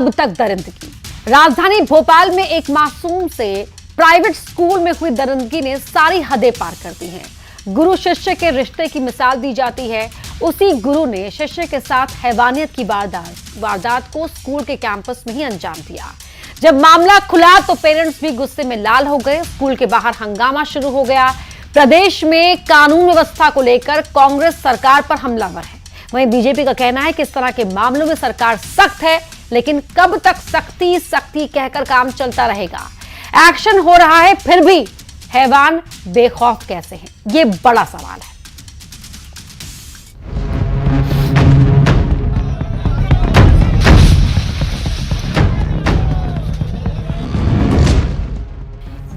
अब तक दरिंदगी। राजधानी भोपाल में एक मासूम से प्राइवेट स्कूल में हुई दरिंदगी ने सारी हदें पार कर दी हैं। गुरु शिष्य के रिश्ते की मिसाल दी जाती है। उसी गुरु ने शिष्य के साथ हैवानियत की वारदात को स्कूल के कैंपस में ही अंजाम दिया। जब मामला खुला तो पेरेंट्स भी गुस्से में लाल हो गए। स्कूल के बाहर हंगामा शुरू हो गया। प्रदेश में कानून व्यवस्था को लेकर कांग्रेस सरकार पर हमलावर है। वहीं बीजेपी का कहना है कि इस तरह के मामलों में सरकार सख्त है, लेकिन कब तक सख्ती कहकर काम चलता रहेगा। एक्शन हो रहा है फिर भी हैवान बेखौफ कैसे हैं, ये बड़ा सवाल है।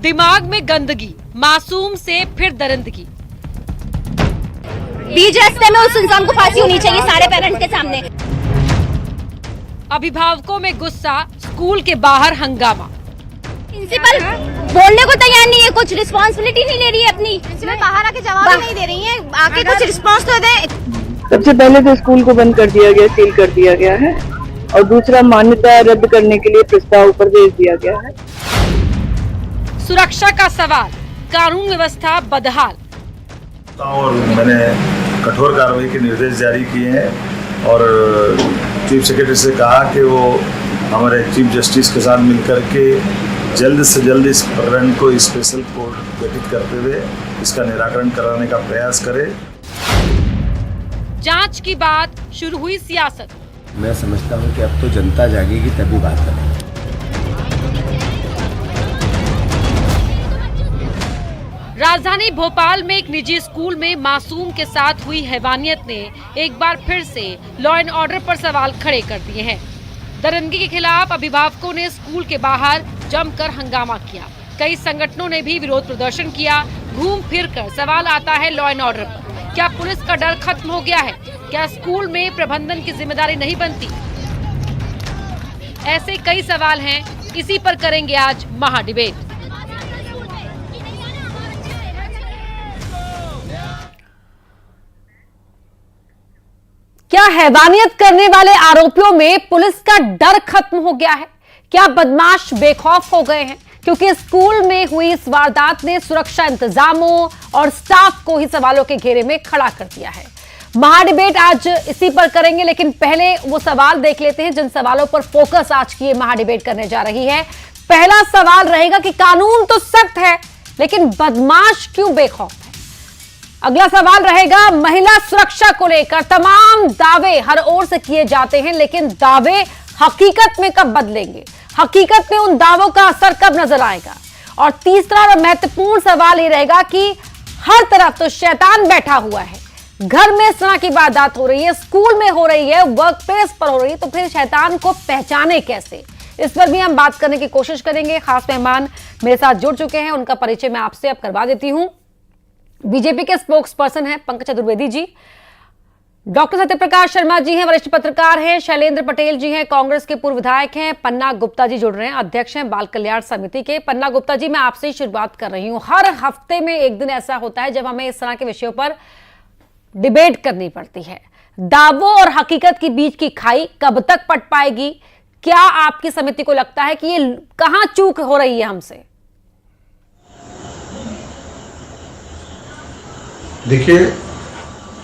दिमाग में गंदगी, मासूम से फिर दरिंदगी। बीच रास्ते में उस इंसान को फांसी होनी चाहिए सारे पेरेंट्स के सामने। अभिभावकों में गुस्सा, स्कूल के बाहर हंगामा। प्रिंसिपल बोलने को तैयार नहीं है, कुछ रिस्पॉन्सिबिलिटी नहीं ले रही है अपनी। प्रिंसिपल बाहर आके जवाब नहीं दे रही है, आके कुछ रिस्पॉन्स तो दे। सबसे पहले तो स्कूल को बंद कर दिया गया, सील कर दिया गया है, और दूसरा मान्यता रद्द करने के लिए प्रस्ताव ऊपर भेज दिया गया है। सुरक्षा का सवाल, कानून व्यवस्था बदहाल। और मैंने कठोर कार्रवाई के निर्देश जारी किए हैं और चीफ सेक्रेटरी से कहा कि वो हमारे चीफ जस्टिस के साथ मिलकर के जल्द से जल्द इस प्रकरण को स्पेशल कोर्ट गठित करते हुए इसका निराकरण कराने का प्रयास करें। जांच की बात, शुरू हुई सियासत। मैं समझता हूं कि अब तो जनता जागेगी तभी बात करें। राजधानी भोपाल में एक निजी स्कूल में मासूम के साथ हुई हैवानियत ने एक बार फिर से लॉ एंड ऑर्डर पर सवाल खड़े कर दिए हैं। दरिंदगी के खिलाफ अभिभावकों ने स्कूल के बाहर जमकर हंगामा किया। कई संगठनों ने भी विरोध प्रदर्शन किया। घूम फिर कर सवाल आता है लॉ एंड ऑर्डर पर। क्या पुलिस का डर खत्म हो गया है? क्या स्कूल में प्रबंधन की जिम्मेदारी नहीं बनती? ऐसे कई सवाल हैं, इसी पर करेंगे आज महा डिबेट। क्या हैवानियत करने वाले आरोपियों में पुलिस का डर खत्म हो गया है? क्या बदमाश बेखौफ हो गए हैं? क्योंकि स्कूल में हुई इस वारदात ने सुरक्षा इंतजामों और स्टाफ को ही सवालों के घेरे में खड़ा कर दिया है। महा डिबेट आज इसी पर करेंगे, लेकिन पहले वो सवाल देख लेते हैं जिन सवालों पर फोकस आज की ये महा डिबेट करने जा रही है। पहला सवाल रहेगा कि कानून तो सख्त है, लेकिन बदमाश क्यों बेखौफ है? अगला सवाल रहेगा महिला सुरक्षा को लेकर तमाम दावे हर ओर से किए जाते हैं, लेकिन दावे हकीकत में कब बदलेंगे? हकीकत में उन दावों का असर कब नजर आएगा? और तीसरा और महत्वपूर्ण सवाल ये रहेगा कि हर तरफ तो शैतान बैठा हुआ है। घर में इस तरह की वारदात हो रही है, स्कूल में हो रही है, वर्क प्लेस पर हो रही है, तो फिर शैतान को पहचाने कैसे? इस पर भी हम बात करने की कोशिश करेंगे। खास मेहमान मेरे साथ जुड़ चुके हैं, उनका परिचय मैं आपसे अब करवा देती हूं। बीजेपी के स्पोक्स पर्सन हैं पंकज चतुर्वेदी जी, डॉक्टर सत्यप्रकाश शर्मा जी हैं, वरिष्ठ पत्रकार हैं, शैलेंद्र पटेल जी हैं, कांग्रेस के पूर्व विधायक हैं, पन्ना गुप्ता जी जुड़ रहे हैं, अध्यक्ष हैं बाल कल्याण समिति के। पन्ना गुप्ता जी, मैं आपसे ही शुरुआत कर रही हूं। हर हफ्ते में एक दिन ऐसा होता है जब हमें इस तरह के विषयों पर डिबेट करनी पड़ती है। दावों और हकीकत के बीच की खाई कब तक पट पाएगी? क्या आपकी समिति को लगता है कि ये कहां चूक हो रही है हमसे? देखिए,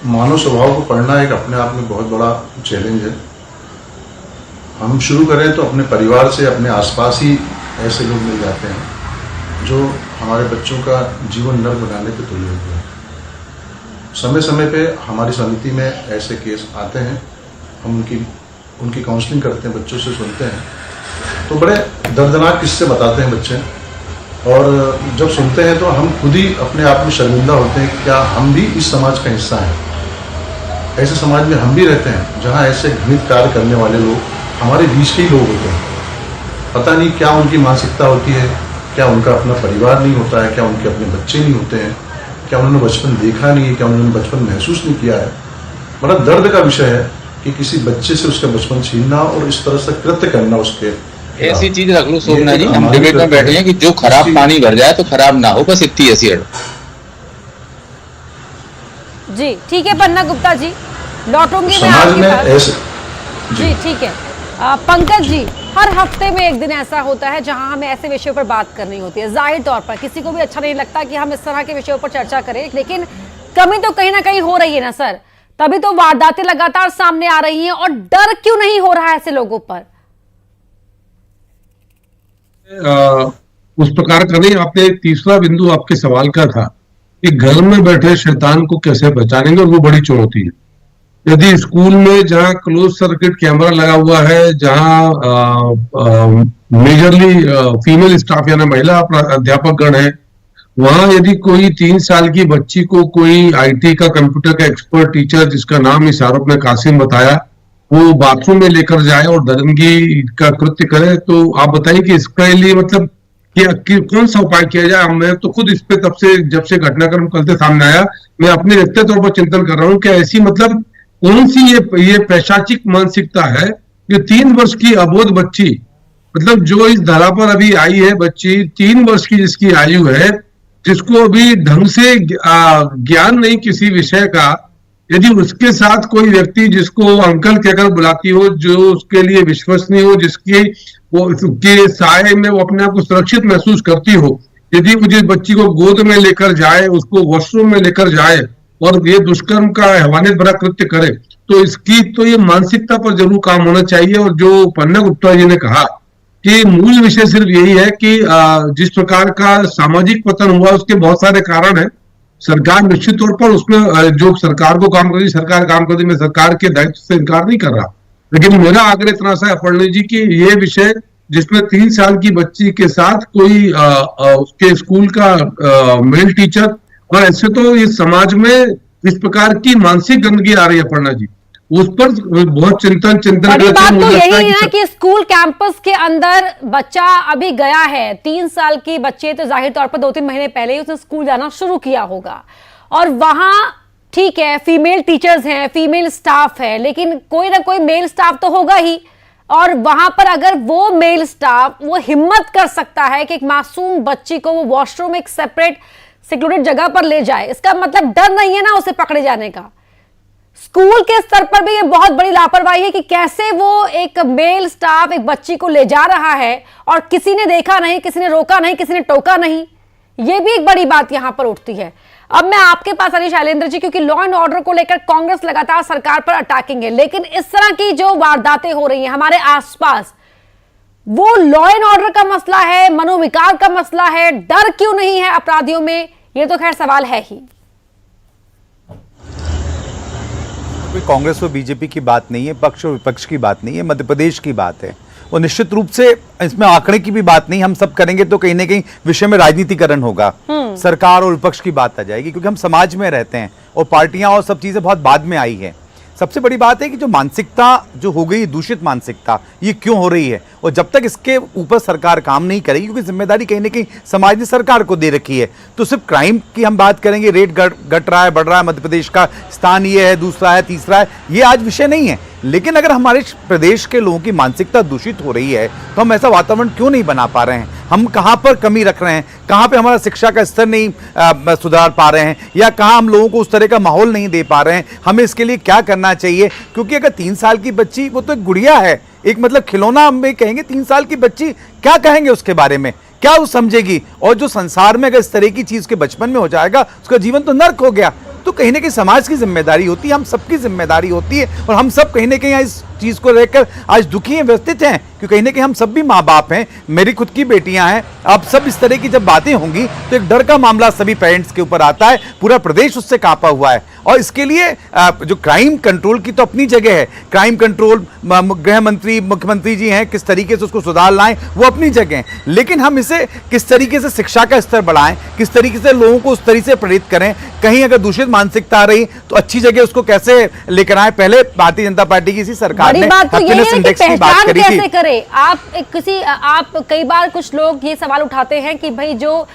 मानव स्वभाव को पढ़ना एक अपने आप में बहुत बड़ा चैलेंज है। हम शुरू करें तो अपने परिवार से, अपने आसपास ही ऐसे लोग मिल जाते हैं जो हमारे बच्चों का जीवन नर्क बनाने पे तुले हुए हैं। समय समय पे हमारी समिति में ऐसे केस आते हैं, हम उनकी काउंसलिंग करते हैं, बच्चों से सुनते हैं, तो बड़े दर्दनाक किस्से बताते हैं बच्चे। और जब सुनते हैं तो हम खुद ही अपने आप में शर्मिंदा होते हैं कि क्या हम भी इस समाज का हिस्सा हैं। ऐसे समाज में हम भी रहते हैं जहां ऐसे घृणित कार्य करने वाले लोग हमारे बीच के ही लोग होते हैं। पता नहीं क्या उनकी मानसिकता होती है, क्या उनका अपना परिवार नहीं होता है, क्या उनके अपने बच्चे नहीं होते हैं, क्या उन्होंने बचपन देखा नहीं है, क्या उन्होंने बचपन महसूस नहीं किया है। बड़ा दर्द का विषय है कि किसी बच्चे से उसका बचपन छीनना और इस तरह से कृत्य करना उसके। ऐसी चीज रख लो शोभना जी, हम डिबेट में बैठे हैं कि जो खराब पानी भर जाए तो खराब ना हो, बस इतनी हैसियत। जी ठीक है पन्ना गुप्ता जी, लौटूंगी मैं समाज आपके में पास। ऐसे जी ठीक है पंकज जी, हर हफ्ते में एक दिन ऐसा होता है जहां हमें ऐसे विषयों पर बात करनी होती है। जाहिर तौर पर किसी को भी अच्छा नहीं लगता कि हम इस तरह के विषयों पर चर्चा करें, लेकिन कमी तो कहीं ना कहीं हो रही है ना सर, तभी तो वारदातें लगातार सामने आ रही हैं। और डर क्यों नहीं हो रहा है ऐसे लोगों पर? उस प्रकार का नहीं। आपने एक तीसरा बिंदु आपके सवाल का था कि घर में बैठे शैतान को कैसे पहचानेंगे, और वो बड़ी चुनौती है। यदि स्कूल में जहां क्लोज सर्किट कैमरा लगा हुआ है, जहां मेजरली फीमेल स्टाफ यानी महिला अध्यापक गण है, वहां यदि कोई 3 साल की बच्ची को कोई आईटी का कंप्यूटर का एक्सपर्ट टीचर, जिसका नाम इस आरोप में कासिम बताया, वो बाथरूम में लेकर जाए और दरिंदगी का कृत्य करे, तो आप बताइए कि इसके लिए मतलब कि कौन सा उपाय किया जाए। मैं तो खुद इस पे तब से जब से घटनाक्रम कल से सामने आया, मैं अपने व्यक्तिगत तौर पर चिंतन कर रहा हूँ कि ऐसी मतलब कौन सी ये पैशाचिक मानसिकता है कि 3 वर्ष की अबोध बच्ची, मतलब जो इस धरा पर अभी आई है बच्ची, 3 वर्ष की जिसकी आयु है, जिसको अभी ढंग से ज्ञान नहीं किसी विषय का, यदि उसके साथ कोई व्यक्ति जिसको अंकल कहकर बुलाती हो, जो उसके लिए विश्वसनीय हो, जिसकी वो उसके साये में वो अपने आप को सुरक्षित महसूस करती हो, यदि वो जिस बच्ची को गोद में लेकर जाए, उसको वॉशरूम में लेकर जाए और ये दुष्कर्म का हैवानियत भरा कृत्य करे, तो इसकी तो ये मानसिकता पर जरूर काम होना चाहिए। और जो पन्ना गुप्ता जी ने कहा कि मूल विषय सिर्फ यही है कि जिस प्रकार का सामाजिक पतन हुआ उसके बहुत सारे कारण हैं। सरकार निश्चित तौर पर उसमें जो सरकार को काम कर रही, सरकार काम कर रही, मैं सरकार के दायित्व से इनकार नहीं कर रहा, लेकिन मेरा आग्रह इतना सा है अपर्णा जी की ये विषय जिसमें 3 साल की बच्ची के साथ कोई उसके स्कूल का मेल टीचर, और ऐसे तो इस समाज में इस प्रकार की मानसिक गंदगी आ रही है अपर्णा जी, उस पर बहुत चिंतन बड़ी बात तो यही है ना कि स्कूल कैंपस के अंदर बच्चा अभी गया है, 3 साल की बच्चे, तो जाहिर तौर पर 2-3 महीने पहले ही उसने स्कूल जाना शुरू किया होगा, और वहां ठीक है फीमेल टीचर्स हैं, फीमेल स्टाफ है, लेकिन कोई ना कोई मेल स्टाफ तो होगा ही। और वहां पर अगर वो मेल स्टाफ वो हिम्मत कर सकता है कि एक मासूम बच्ची को वो वॉशरूम एक सेपरेट सिक्योरिटी जगह पर ले जाए, इसका मतलब डर नहीं है ना उसे पकड़े जाने का। स्कूल के स्तर पर भी ये बहुत बड़ी लापरवाही है कि कैसे वो एक मेल स्टाफ एक बच्ची को ले जा रहा है और किसी ने देखा नहीं, किसी ने रोका नहीं, किसी ने टोका नहीं। ये भी एक बड़ी बात यहां पर उठती है। अब मैं आपके पास आ रही शैलेंद्र जी, क्योंकि लॉ एंड ऑर्डर को लेकर कांग्रेस लगातार सरकार पर अटैकिंग है, लेकिन इस तरह की जो वारदातें हो रही हैं हमारे आसपास, वो लॉ एंड ऑर्डर का मसला है, मनोविकार का मसला है, डर क्यों नहीं है अपराधियों में, ये तो खैर सवाल है ही। कोई कांग्रेस और बीजेपी की बात नहीं है, पक्ष और विपक्ष की बात नहीं है, मध्य प्रदेश की बात है। और निश्चित रूप से इसमें आंकड़े की भी बात नहीं, हम सब करेंगे तो कहीं ना कहीं विषय में राजनीतिकरण होगा, सरकार और विपक्ष की बात आ जाएगी, क्योंकि हम समाज में रहते हैं और पार्टियां और सब चीजें बहुत बाद में आई है। सबसे बड़ी बात है कि जो मानसिकता जो हो गई, दूषित मानसिकता, ये क्यों हो रही है, और जब तक इसके ऊपर सरकार काम नहीं करेगी, क्योंकि जिम्मेदारी कहीं ना कहीं समाज ने सरकार को दे रखी है, तो सिर्फ क्राइम की हम बात करेंगे, रेट घट रहा है, बढ़ रहा है, मध्य प्रदेश का स्थान ये है, दूसरा है, तीसरा है, ये आज विषय नहीं है। लेकिन अगर हमारे प्रदेश के लोगों की मानसिकता दूषित हो रही है, तो हम ऐसा वातावरण क्यों नहीं बना पा रहे हैं? हम कहाँ पर कमी रख रहे हैं, कहाँ पे हमारा शिक्षा का स्तर नहीं सुधार पा रहे हैं, या कहाँ हम लोगों को उस तरह का माहौल नहीं दे पा रहे हैं? हमें इसके लिए क्या करना चाहिए? क्योंकि अगर 3 साल की बच्ची, वो तो एक गुड़िया है, एक मतलब खिलौना हम कहेंगे, 3 साल की बच्ची क्या कहेंगे उसके बारे में, क्या वो समझेगी? और जो संसार में अगर इस तरह की चीज के बचपन में हो जाएगा, उसका जीवन तो नर्क हो गया। तो कहीं ना कहीं समाज की जिम्मेदारी होती है, हम सबकी जिम्मेदारी होती है, और हम सब कहीं ना कहीं इस चीज को लेकर आज दुखी हैं, व्यथित हैं, क्योंकि कहीं ना कहीं हम सब भी माँ बाप हैं, मेरी खुद की बेटियां हैं। अब सब इस तरह की जब बातें होंगी तो एक डर का मामला सभी पेरेंट्स के ऊपर आता है, पूरा प्रदेश उससे कांपा हुआ है। और इसके लिए जो क्राइम कंट्रोल की तो अपनी जगह है, क्राइम कंट्रोल गृह मंत्री, मुख्यमंत्री जी हैं, किस तरीके से उसको सुधार लाएं, वो अपनी जगह है, लेकिन हम इसे किस तरीके से शिक्षा का स्तर बढ़ाएं, किस तरीके से लोगों को उस तरीके से प्रेरित करें, कहीं अगर दूषित मानसिकता आ रही तो अच्छी जगह उसको कैसे लेकर आए। पहले भारतीय जनता पार्टी की इसी सरकार ने हैप्पीनेस इंडेक्स की बात करी थी। कैसे करें आप कई बार कुछ लोग ये सवाल उठाते हैं कि भाई जो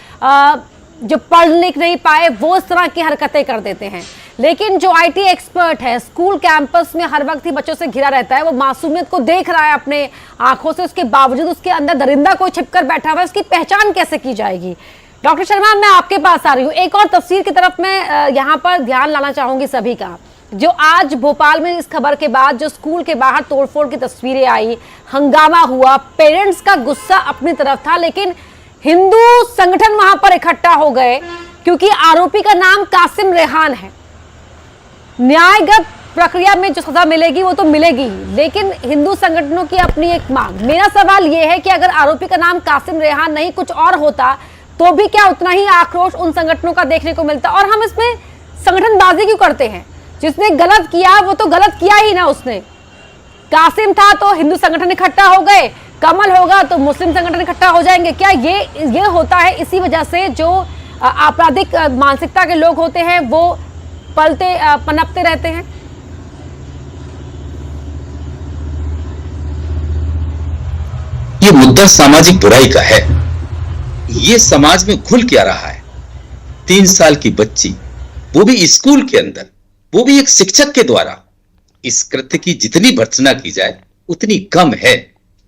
पढ़ लिख नहीं पाए वो इस तरह की हरकतें कर देते हैं, लेकिन जो आईटी एक्सपर्ट है, स्कूल कैंपस में हर वक्त ही बच्चों से घिरा रहता है, वो मासूमियत को देख रहा है अपने आंखों से, उसके बावजूद उसके अंदर दरिंदा कोई छिपकर बैठा हुआ है, उसकी पहचान कैसे की जाएगी? डॉक्टर शर्मा, मैं आपके पास आ रही हूँ। एक और तफसीर की तरफ मैं यहाँ पर ध्यान लाना चाहूंगी सभी का। जो आज भोपाल में इस खबर के बाद जो स्कूल के बाहर तोड़फोड़ की तस्वीरें आई, हंगामा हुआ, पेरेंट्स का गुस्सा अपनी तरफ था, लेकिन हिंदू संगठन वहां पर इकट्ठा हो गए क्योंकि आरोपी का नाम कासिम रेहान है। न्यायगत प्रक्रिया में जो सजा मिलेगी वो तो मिलेगी ही, लेकिन हिंदू संगठनों की अपनी एक मांग। मेरा सवाल यह है कि अगर आरोपी का नाम कासिम रेहान नहीं कुछ और होता तो भी क्या उतना ही आक्रोश उन संगठनों का देखने को मिलता? और हम इसमें संगठनबाजी क्यों करते हैं? जिसने गलत किया वो तो गलत किया ही ना। उसने कासिम था तो हिंदू संगठन इकट्ठा हो गए, कमल होगा तो मुस्लिम संगठन इकट्ठा हो जाएंगे। क्या ये होता है? इसी वजह से जो आपराधिक मानसिकता के लोग होते हैं वो पनपते रहते हैं। ये मुद्दा सामाजिक बुराई का है। ये समाज में घुल क्या रहा है? 3 साल की बच्ची, वो भी स्कूल के अंदर, वो भी एक शिक्षक के द्वारा। इस कृत्य की जितनी भर्त्सना की जाए उतनी कम है।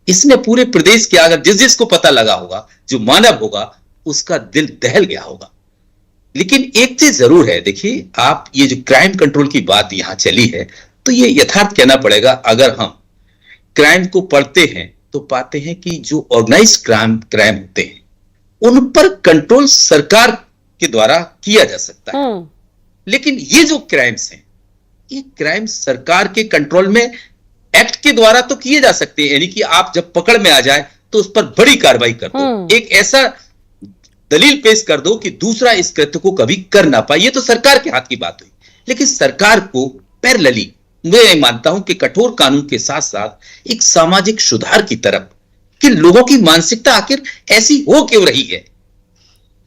इसने पूरे प्रदेश के अगर जिसको पता लगा होगा, जो मानव होगा, उसका दिल दहल गया होगा। लेकिन एक चीज जरूर है, देखिए आप, ये जो क्राइम कंट्रोल की बात यहां चली है, तो ये यथार्थ कहना पड़ेगा। अगर हम क्राइम को पढ़ते हैं तो पाते हैं कि जो ऑर्गेनाइज क्राइम होते हैं उन पर कंट्रोल सरकार के द्वारा किया जा सकता है। लेकिन ये जो क्राइम्स हैं, ये क्राइम सरकार के कंट्रोल में एक्ट के द्वारा तो किए जा सकते हैं, यानी कि आप जब पकड़ में आ जाए तो उस पर बड़ी कार्रवाई कर दो, एक ऐसा दलील पेश कर दो कि दूसरा इस कृत्य को कभी कर ना पाए। ये तो सरकार के हाथ की बात हुई। लेकिन सरकार को पैरेलली मैं मानता हूं कि कठोर कानून के साथ साथ एक सामाजिक सुधार की तरफ, कि लोगों की मानसिकता आखिर ऐसी हो क्यों रही है,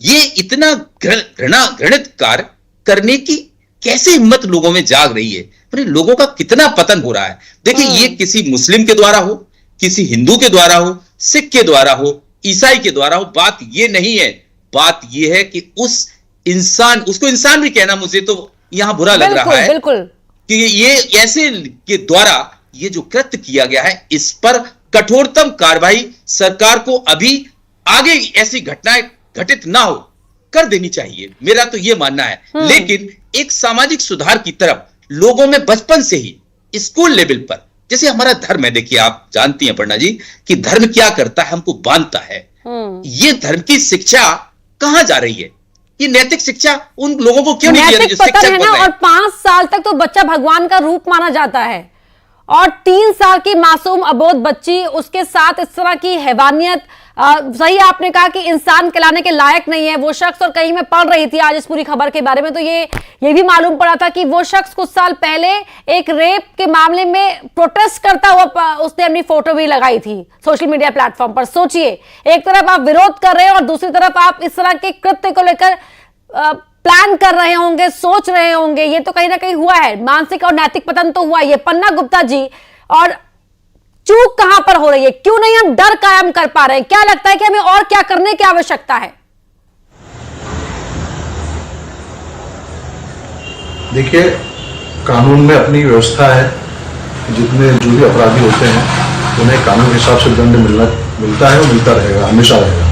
ये इतना घृणित कार्य करने की कैसे हिम्मत लोगों में जाग रही है, लोगों का कितना पतन हो रहा है। देखिए, ये किसी मुस्लिम के द्वारा हो, किसी हिंदू के द्वारा हो, सिख के द्वारा हो, ईसाई के द्वारा हो, बात ये नहीं है। बात ये है कि उस इंसान, उसको इंसान भी कहना मुझे तो यहां बुरा लग रहा है, बिल्कुल, कि ये ऐसे के द्वारा ये जो कृत्य किया गया है, इस पर कठोरतम कार्रवाई सरकार को अभी आगे ऐसी घटनाएं घटित ना हो कर देनी चाहिए। मेरा तो यह मानना है। लेकिन एक सामाजिक सुधार की तरफ लोगों में बचपन से ही स्कूल लेवल पर, जैसे हमारा धर्म है, देखिए आप जानती हैं पर्णा जी कि धर्म क्या करता है, हमको बांधता है। ये धर्म की शिक्षा कहां जा रही है? ये नैतिक शिक्षा उन लोगों को क्यों नहीं दी जो शिक्षक है ना? और 5 साल तक तो बच्चा भगवान का रूप माना जाता है, और 3 साल की मासूम अबोध बच्ची, उसके साथ इस तरह की हैवानियत, सही आपने कहा कि इंसान कहलाने के लायक नहीं है वो शख्स। और कहीं मैं पढ़ रही थी आज इस पूरी खबर के बारे में, तो ये भी मालूम पड़ा था कि वो शख्स कुछ साल पहले एक रेप के मामले में प्रोटेस्ट करता हुआ उसने अपनी फोटो भी लगाई थी सोशल मीडिया प्लेटफॉर्म पर। सोचिए, एक तरफ आप विरोध कर रहे हैं और दूसरी तरफ आप इस तरह के कृत्य को लेकर प्लान कर रहे होंगे, सोच रहे होंगे। ये तो कहीं ना कहीं हुआ है, मानसिक और नैतिक पतन तो हुआ। ये पन्ना गुप्ता जी, और चूक कहां पर हो रही है? क्यों नहीं हम डर कायम कर पा रहे हैं? क्या लगता है कि हमें और क्या करने की आवश्यकता है? देखिए, कानून में अपनी व्यवस्था है। जितने जो भी अपराधी होते हैं उन्हें कानून के हिसाब से दंड मिलता है और मिलता रहेगा, हमेशा रहेगा।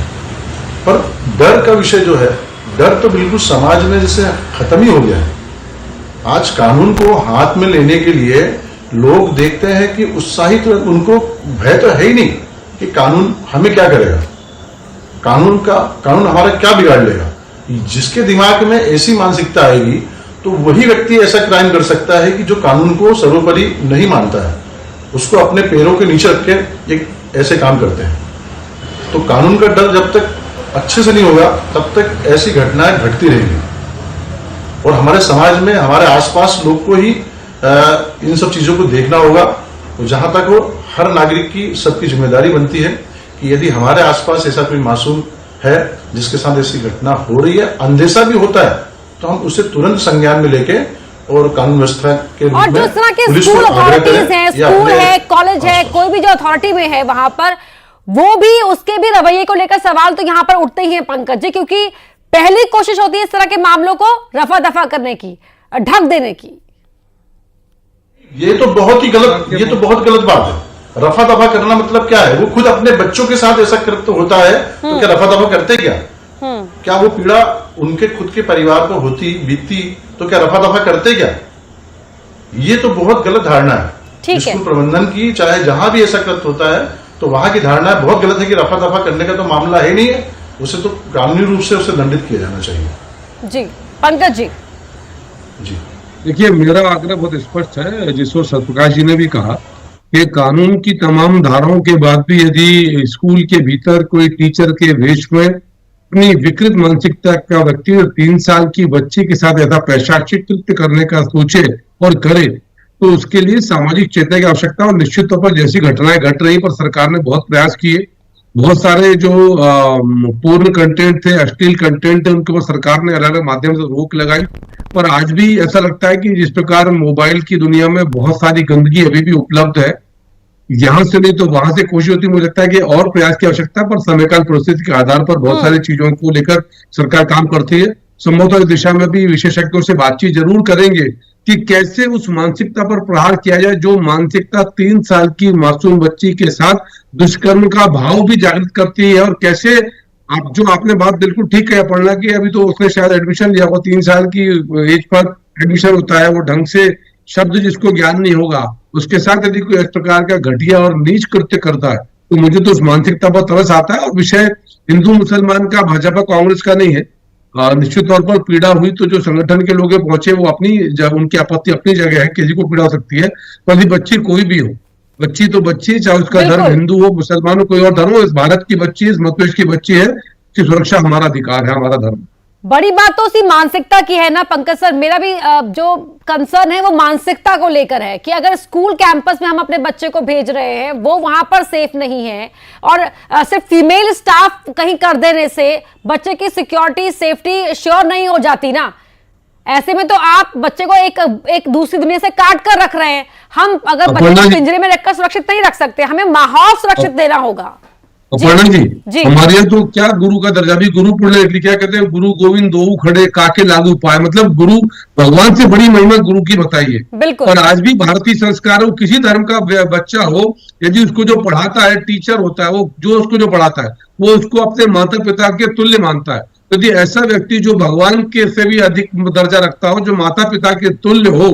पर डर का विषय जो है, डर तो बिल्कुल समाज में जैसे खत्म ही हो गया है। आज कानून को हाथ में लेने के लिए लोग देखते हैं कि उत्साहित, उनको भय तो है ही नहीं कि कानून हमें क्या करेगा, कानून हमारा क्या बिगाड़ लेगा। जिसके दिमाग में ऐसी मानसिकता आएगी तो वही व्यक्ति ऐसा क्राइम कर सकता है कि जो कानून को सर्वोपरि नहीं मानता है, उसको अपने पैरों के नीचे रख के एक ऐसे काम करते हैं। तो कानून का डर जब तक अच्छे से नहीं होगा तब तक ऐसी घटनाएं घटती रहेंगी। और हमारे समाज में, हमारे आसपास लोग को ही इन सब चीजों को देखना होगा। और जहां तक हो, हर नागरिक की, सबकी जिम्मेदारी बनती है कि यदि हमारे आसपास ऐसा कोई मासूम है जिसके साथ ऐसी घटना हो रही है, अंदेशा भी होता है, तो हम उसे तुरंत संज्ञान में लेके और कानून व्यवस्था के रूप में पुलिस को आग्रह करें, स्कूल है, कॉलेज है, कोई भी जो अथॉरिटी में है वहां पर, वो भी उसके भी रवैये को लेकर सवाल तो यहां पर उठते ही हैं पंकज जी, क्योंकि पहली कोशिश होती है इस तरह के मामलों को रफा दफा करने की, ढक देने की। ये तो बहुत गलत बात है। रफा दफा करना मतलब क्या है? वो खुद अपने बच्चों के साथ ऐसा कृत्य होता है तो क्या रफा दफा करते क्या? क्या वो पीड़ा उनके खुद के परिवार को होती, बीतती, तो क्या रफा दफा करते क्या? ये तो बहुत गलत धारणा है ठीक है। स्कूल प्रबंधन की, चाहे जहां भी ऐसा कृत्य होता है तो वहां की धारणा बहुत गलत है कि रफा दफा करने का तो मामला है नहीं है, उसे तो कानूनी रूप से उसे दंडित किया जाना चाहिए। जी पंकज जी। जी देखिए, मेरा आग्रह बहुत स्पष्ट है, जिसको सत्यप्रकाश जी ने भी कहा कि कानून की तमाम धाराओं के बाद भी यदि स्कूल के भीतर कोई टीचर के वेश में अपनी विकृत मानसिकता का व्यक्ति 3 साल की बच्ची के साथ ऐसा पैशाचिक कृत्य करने का सोचे और करे, तो उसके लिए सामाजिक चेतना की आवश्यकता। और निश्चित तौर पर जैसी घटनाएं घट रही, पर सरकार ने बहुत प्रयास किए, बहुत सारे जो पूर्ण कंटेंट थे, अश्लील कंटेंट थे, उनके ऊपर सरकार ने अलग अलग माध्यम से रोक लगाई। पर आज भी ऐसा लगता है कि जिस प्रकार मोबाइल की दुनिया में बहुत सारी गंदगी अभी भी उपलब्ध है, यहां से नहीं तो वहां से कोशिश होती है। मुझे लगता है कि और प्रयास की आवश्यकता, पर समयकाल परिस्थिति के आधार पर बहुत सारी चीजों को लेकर सरकार काम करती है। संभवतः इस दिशा में भी विशेषज्ञों से बातचीत जरूर करेंगे कि कैसे उस मानसिकता पर प्रहार किया जाए, जो मानसिकता 3 साल की मासूम बच्ची के साथ दुष्कर्म का भाव भी जागृत करती है। और कैसे आप, जो आपने बात बिल्कुल ठीक है पढ़ना की, अभी तो उसने शायद एडमिशन लिया हो, 3 साल की एज पर एडमिशन होता है, वो ढंग से शब्द जिसको ज्ञान नहीं होगा, उसके साथ यदि कोई इस प्रकार का घटिया और नीच कृत्य करता है तो मुझे तो उस मानसिकता पर तरस आता है। और विषय हिंदू मुसलमान का, भाजपा कांग्रेस का नहीं है। निश्चित तौर पर पीड़ा हुई तो जो संगठन के लोग पहुंचे वो अपनी, उनकी आपत्ति अपनी जगह है, किसी को पीड़ा हो सकती है, पर बच्ची कोई भी हो, बच्ची तो बच्ची, चाहे उसका धर्म हिंदू हो, मुसलमान हो, कोई और धर्म हो, इस भारत की बच्ची, इस मध्यप्रदेश की बच्ची है, इसकी सुरक्षा हमारा अधिकार है, हमारा धर्म। बड़ी बात तो उसी मानसिकता की है ना पंकज सर। मेरा भी जो कंसर्न है वो मानसिकता को लेकर है कि अगर स्कूल कैंपस में हम अपने बच्चे को भेज रहे हैं, वो वहां पर सेफ नहीं है, और सिर्फ फीमेल स्टाफ कहीं कर देने से बच्चे की सिक्योरिटी, सेफ्टी श्योर नहीं हो जाती ना। ऐसे में तो आप बच्चे को एक दूसरी दुनिया से काट कर रख रहे हैं। हम अगर बच्चे को पिंजरे में रखकर सुरक्षित नहीं रख सकते, हमें माहौल सुरक्षित देना होगा। अपर्णा जी, हमारे यहाँ तो क्या गुरु का दर्जा भी, गुरु पुण्य क्या कहते हैं, गुरु गोविंद दो खड़े काके लागू पाए, मतलब गुरु भगवान से बड़ी महिमा गुरु की बताइए। बिल्कुल। और आज भी भारतीय संस्कार हो, किसी धर्म का बच्चा हो, यदि उसको जो पढ़ाता है, टीचर होता है, वो जो उसको जो पढ़ाता है वो उसको अपने माता पिता के तुल्य मानता है। यदि ऐसा व्यक्ति जो भगवान के से भी अधिक दर्जा रखता हो, जो माता पिता के तुल्य हो,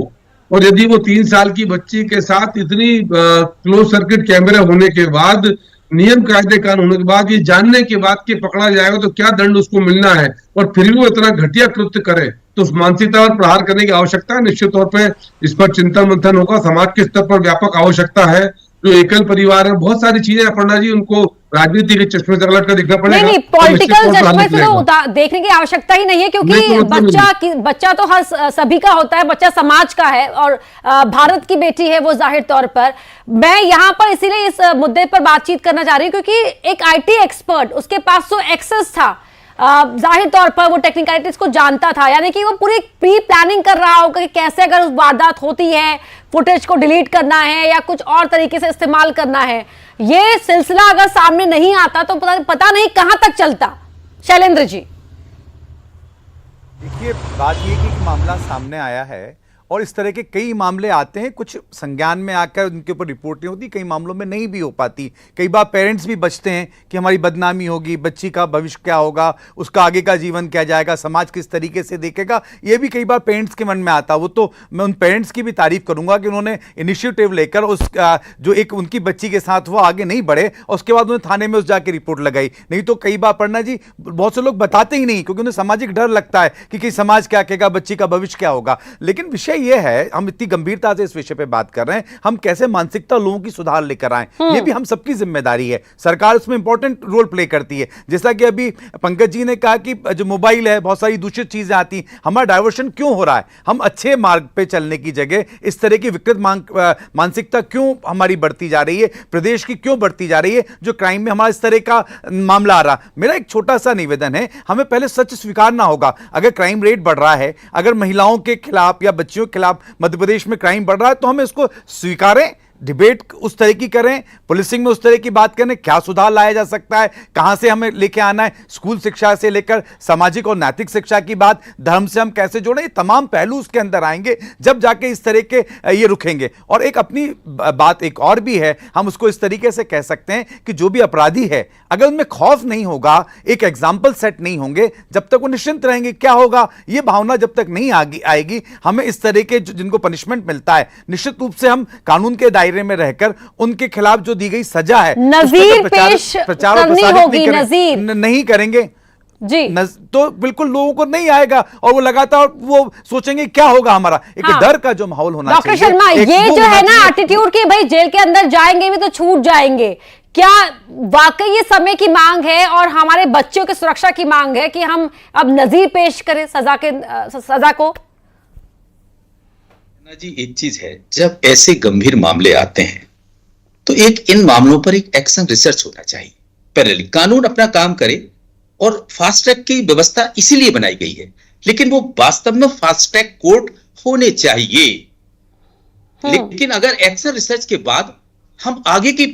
और यदि वो 3 साल की बच्ची के साथ इतनी क्लोज सर्किट कैमरा होने के बाद, नियम कायदे कानून होने के बाद, ये जानने के बाद कि पकड़ा जाएगा तो क्या दंड उसको मिलना है, और फिर भी वो इतना घटिया कृत्य करे, तो उस मानसिकता पर प्रहार करने की आवश्यकता है। निश्चित तौर पे इस पर चिंतन मंथन होगा, समाज के स्तर पर व्यापक आवश्यकता है। जो एकल परिवार है, बहुत सारी चीजें अपर्णा जी, उनको राजनीति के चश्मे से अलग कर देखना पड़ेगा। नहीं, पॉलिटिकल चश्मे से तो देखने की आवश्यकता ही नहीं है, क्योंकि बच्चा तो हर सभी का होता है, बच्चा समाज का है और भारत की बेटी है वो, जाहिर तौर पर। मैं यहाँ पर इसीलिए इस मुद्दे पर बातचीत करना चाह रही हूँ क्योंकि एक IT एक्सपर्ट, उसके पास तो एक्सेस था, जाहिर तौर पर वो टेक्निकलिटीज को जानता था, यानी कि वो पूरी प्री प्लानिंग कर रहा होगा कि कैसे अगर उस वारदात होती है, फुटेज को डिलीट करना है या कुछ और तरीके से इस्तेमाल करना है। ये सिलसिला अगर सामने नहीं आता तो पता नहीं कहां तक चलता। शैलेंद्र जी, देखिए, बात ये कि मामला सामने आया है और इस तरह के कई मामले आते हैं, कुछ संज्ञान में आकर उनके ऊपर रिपोर्ट नहीं होती, कई मामलों में नहीं भी हो पाती। कई बार पेरेंट्स भी बचते हैं कि हमारी बदनामी होगी, बच्ची का भविष्य क्या होगा, उसका आगे का जीवन क्या जाएगा, समाज किस तरीके से देखेगा, ये भी कई बार पेरेंट्स के मन में आता। वो तो मैं उन पेरेंट्स की भी तारीफ करूंगा कि उन्होंने इनिशिएटिव लेकर उस जो एक उनकी बच्ची के साथ वो आगे नहीं बढ़े और उसके बाद उन्हें थाने में उस जाके रिपोर्ट लगाई। नहीं तो कई बार पढ़ना जी, बहुत से लोग बताते ही नहीं क्योंकि उन्हें सामाजिक डर लगता है कि समाज क्या कहेगा, बच्ची का भविष्य क्या होगा। लेकिन विषय ये है, हम इतनी गंभीरता से इस विषय पे बात कर रहे हैं, हम कैसे मानसिकता लोगों की सुधार लेकर आए, ये भी हम सबकी जिम्मेदारी है। सरकार उसमें इंपॉर्टेंट रोल प्ले करती है। जैसा कि अभी पंकज जी ने कहा कि जो मोबाइल है, बहुत सारी दूषित चीजें आती, हमारा डाइवर्शन क्यों हो रहा है, हम अच्छे मार्ग पे चलने की जगह इस तरह की विकृत मानसिकता क्यों हमारी बढ़ती जा रही है, प्रदेश की क्यों बढ़ती जा रही है, जो क्राइम में हमारा इस तरह का मामला आ रहा। मेरा एक छोटा सा निवेदन है, हमें पहले सच स्वीकारना होगा। अगर क्राइम रेट बढ़ रहा है, अगर महिलाओं के खिलाफ या बच्चियों के खिलाफ मध्य प्रदेश में क्राइम बढ़ रहा है, तो हमें इसको स्वीकारें, डिबेट उस तरह की करें, पुलिसिंग में उस तरह की बात करें, क्या सुधार लाया जा सकता है, कहां से हमें लेके आना है, स्कूल शिक्षा से लेकर सामाजिक और नैतिक शिक्षा की बात, धर्म से हम कैसे जोड़ें, ये तमाम पहलू उसके अंदर आएंगे जब जाके इस तरह के ये रुकेंगे। और एक अपनी बात एक और भी है, हम उसको इस तरीके से कह सकते हैं कि जो भी अपराधी है अगर उनमें खौफ नहीं होगा, एक एग्जाम्पल सेट नहीं होंगे, जब तक वो निश्चिंत रहेंगे, क्या होगा ये भावना जब तक नहीं आएगी, हमें इस तरह के जिनको पनिशमेंट मिलता है निश्चित रूप से हम कानून के दायरे में रहकर उनके खिलाफ जो दी गई सजा है नजीर पेश करनी होगी, नजीर नहीं करेंगे जी तो बिल्कुल लोगों को नहीं आएगा और वो लगातार वो सोचेंगे क्या होगा हमारा, एक डर का जो माहौल होना चाहिए। डॉक्टर शर्मा, ये जो है ना एटीट्यूड की भाई जेल के अंदर जाएंगे भी तो छूट जाएंगे, क्या वाकई ये समय की मांग है और हमारे बच्चों की सुरक्षा की मांग है कि हम अब नजीर पेश करें सजा को? जी एक चीज है, जब ऐसे गंभीर मामले आते हैं तो एक इन मामलों पर एक एक्शन रिसर्च होना चाहिए। पहले कानून अपना काम करे और फास्ट ट्रैक की व्यवस्था इसीलिए बनाई गई है, लेकिन वो वास्तव में फास्ट ट्रैक कोर्ट होने चाहिए। लेकिन अगर एक्शन रिसर्च के बाद हम आगे की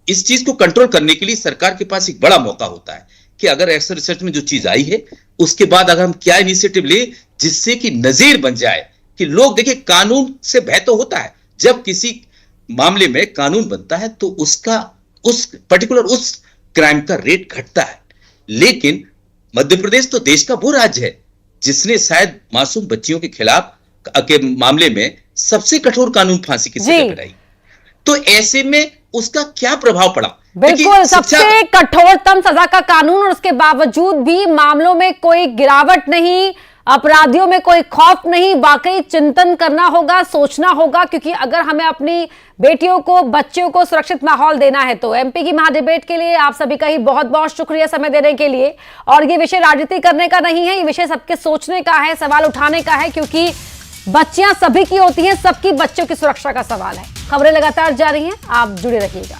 इस चीज को कंट्रोल करने के लिए सरकार के पास एक बड़ा मौका होता है कि अगर एक्शन रिसर्च में जो चीज आई है उसके बाद अगर हम क्या इनिशिएटिव ले जिससे कि नजीर बन जाए कि लोग देखिए कानून से भय तो होता है, जब किसी मामले में कानून बनता है तो उसका उस पर्टिकुलर उस क्राइम का रेट घटता है। लेकिन मध्य प्रदेश तो देश का वो राज्य है जिसने शायद मासूम बच्चियों के खिलाफ के मामले में सबसे कठोर कानून फांसी की सजा बनाई, तो ऐसे में उसका क्या प्रभाव पड़ा? बिल्कुल, सबसे कठोरतम सजा का कानून और उसके बावजूद भी मामलों में कोई गिरावट नहीं, अपराधियों में कोई खौफ नहीं। वाकई चिंतन करना होगा, सोचना होगा, क्योंकि अगर हमें अपनी बेटियों को, बच्चों को सुरक्षित माहौल देना है तो एमपी की महाडिबेट के लिए आप सभी का ही बहुत बहुत शुक्रिया समय देने के लिए। और ये विषय राजनीति करने का नहीं है, ये विषय सबके सोचने का है, सवाल उठाने का है, क्योंकि बच्चियां सभी की होती हैं, सबकी बच्चों की सुरक्षा का सवाल है। खबरें लगातार जारी हैं, आप जुड़े रहिएगा।